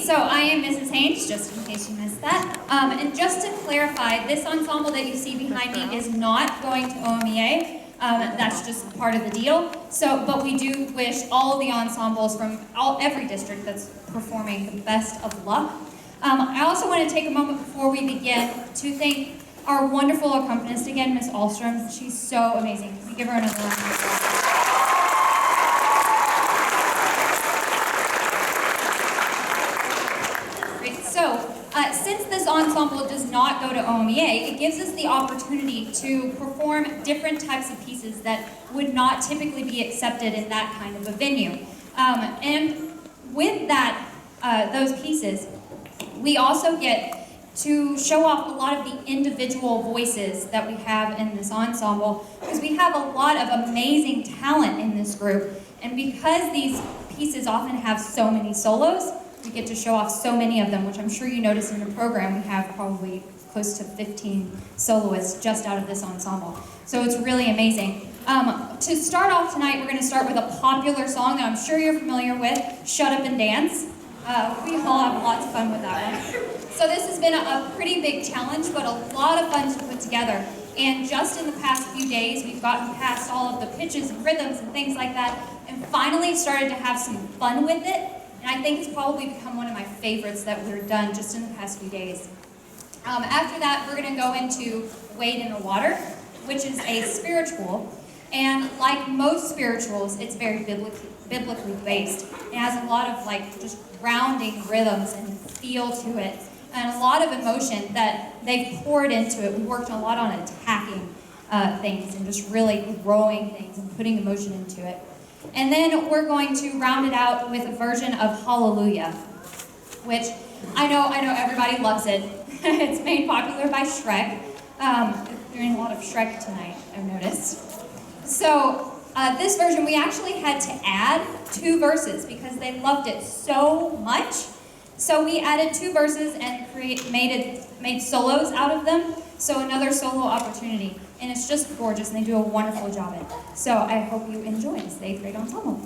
So I am Mrs. Haynes, just in case you missed that. And just to clarify, this ensemble that you see behind me is not going to OMEA. That's just part of the deal. But we do wish all of the ensembles from every district that's performing the best of luck. I also want to take a moment before we begin to thank our wonderful accompanist again, Miss Ahlstrom. She's so amazing. Can we give her another round of applause? Since this ensemble does not go to OMEA, it gives us the opportunity to perform different types of pieces that would not typically be accepted in that kind of a venue. And with that, those pieces, we also get to show off a lot of the individual voices that we have in this ensemble, because we have a lot of amazing talent in this group. And because these pieces often have so many solos, we get to show off so many of them, which I'm sure you noticed in the program. We have probably close to 15 soloists just out of this ensemble. So it's really amazing. To start off tonight, we're going to start with a popular song that I'm sure you're familiar with, Shut Up and Dance. We all have lots of fun with that one. So this has been a pretty big challenge, but a lot of fun to put together. And just in the past few days, we've gotten past all of the pitches and rhythms and things like that, and finally started to have some fun with it. And I think it's probably become one of my favorites that we've done just in the past few days. After that, we're going to go into Wade in the Water, which is a spiritual. And like most spirituals, it's very biblically based. It has a lot of just grounding rhythms and feel to it, and a lot of emotion that they've poured into it. We worked a lot on attacking things and just really growing things and putting emotion into it. And then we're going to round it out with a version of Hallelujah, which I know everybody loves it. It's made popular by Shrek. Doing a lot of Shrek tonight, I've noticed. So this version, we actually had to add 2 verses because they loved it so much. So we added 2 verses and made solos out of them. So another solo opportunity. And it's just gorgeous, and they do a wonderful job at it. So I hope you enjoy this 8th grade ensemble.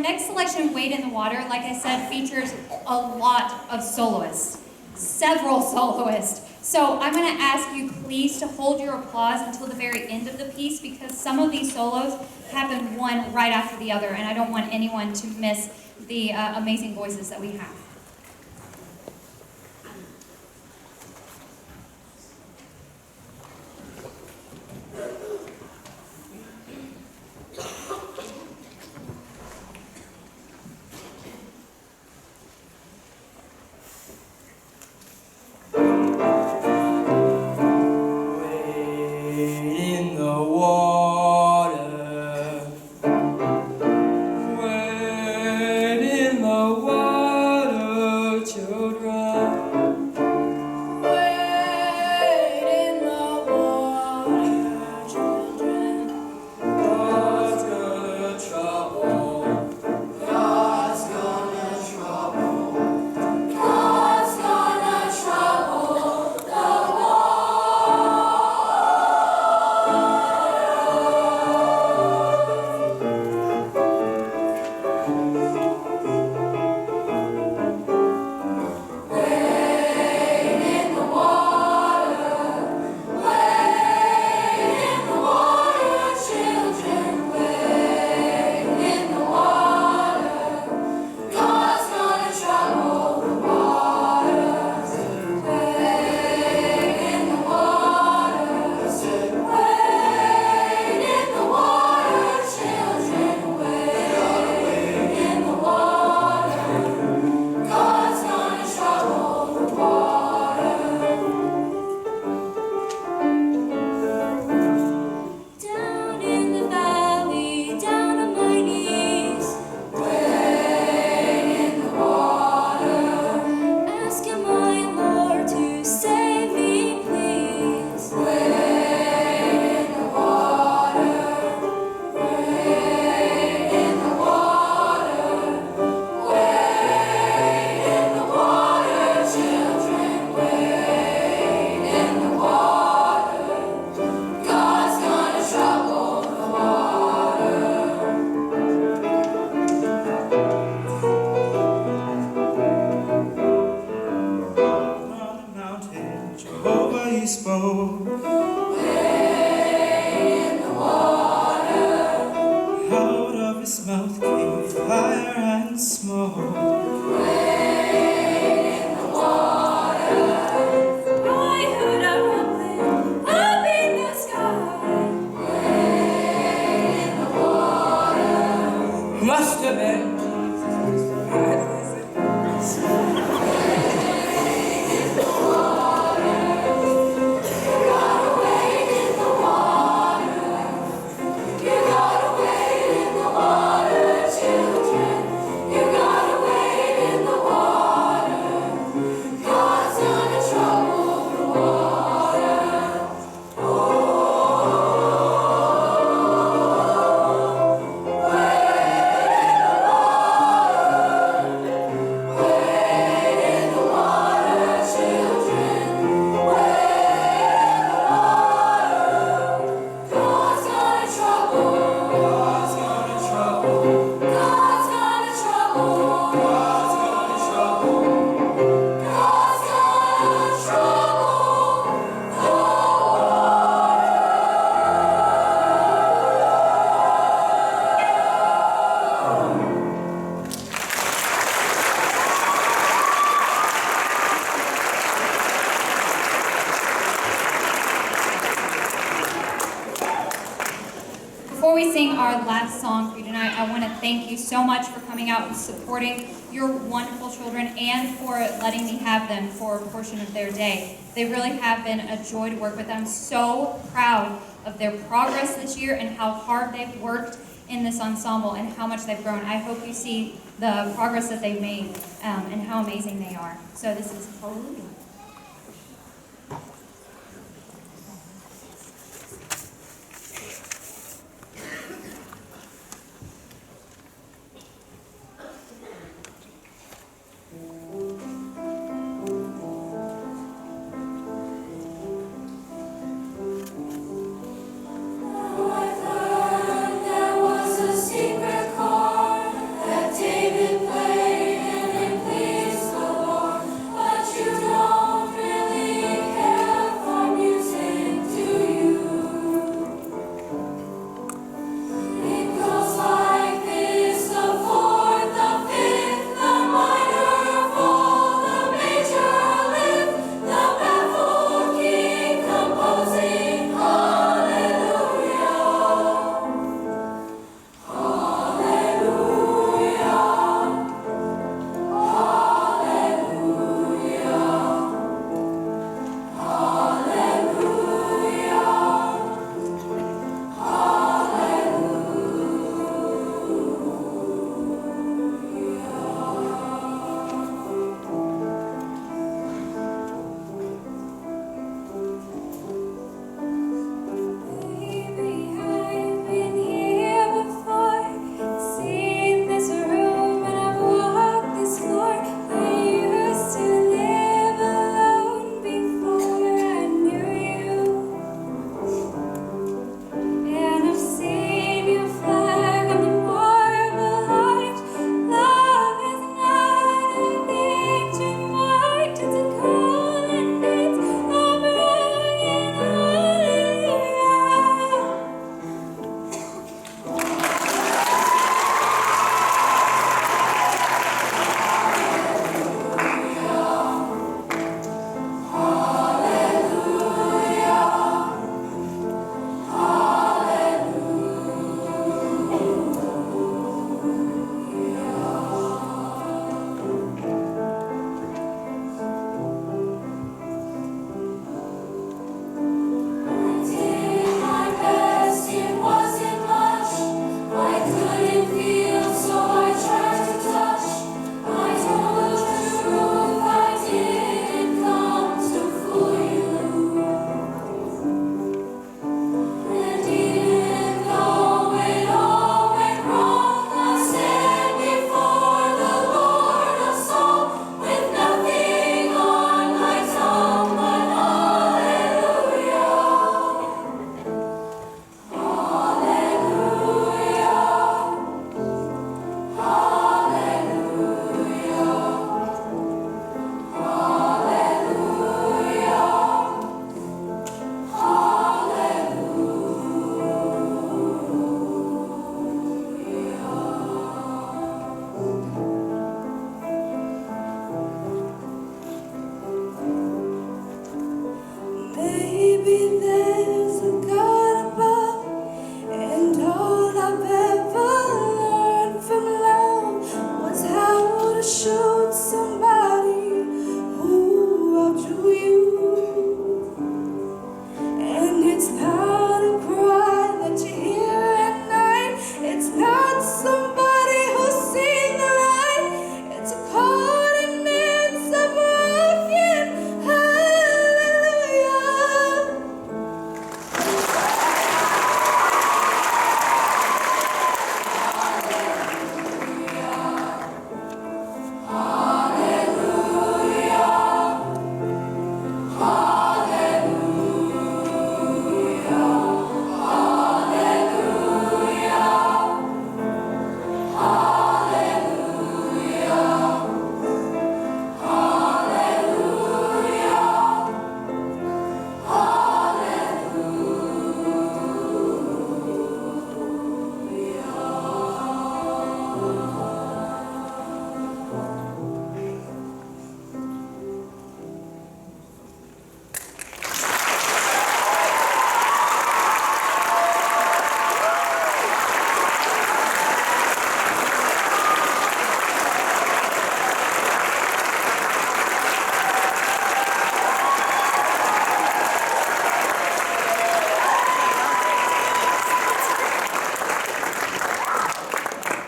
next selection, Wade in the Water, like I said, features a lot of soloists, several soloists. So I'm going to ask you please to hold your applause until the very end of the piece, because some of these solos happen one right after the other, and I don't want anyone to miss the amazing voices that we have. Before we sing our last song for you tonight, I want to thank you so much for coming out and supporting your wonderful children and for letting me have them for a portion of their day. They really have been a joy to work with. I'm so proud of their progress this year and how hard they've worked in this ensemble and how much they've grown. I hope you see the progress that they've made and how amazing they are. So this is Hallelujah. There was a secret chord that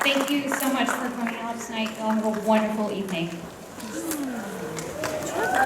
Thank you so much for coming out tonight. Y'all have a wonderful evening.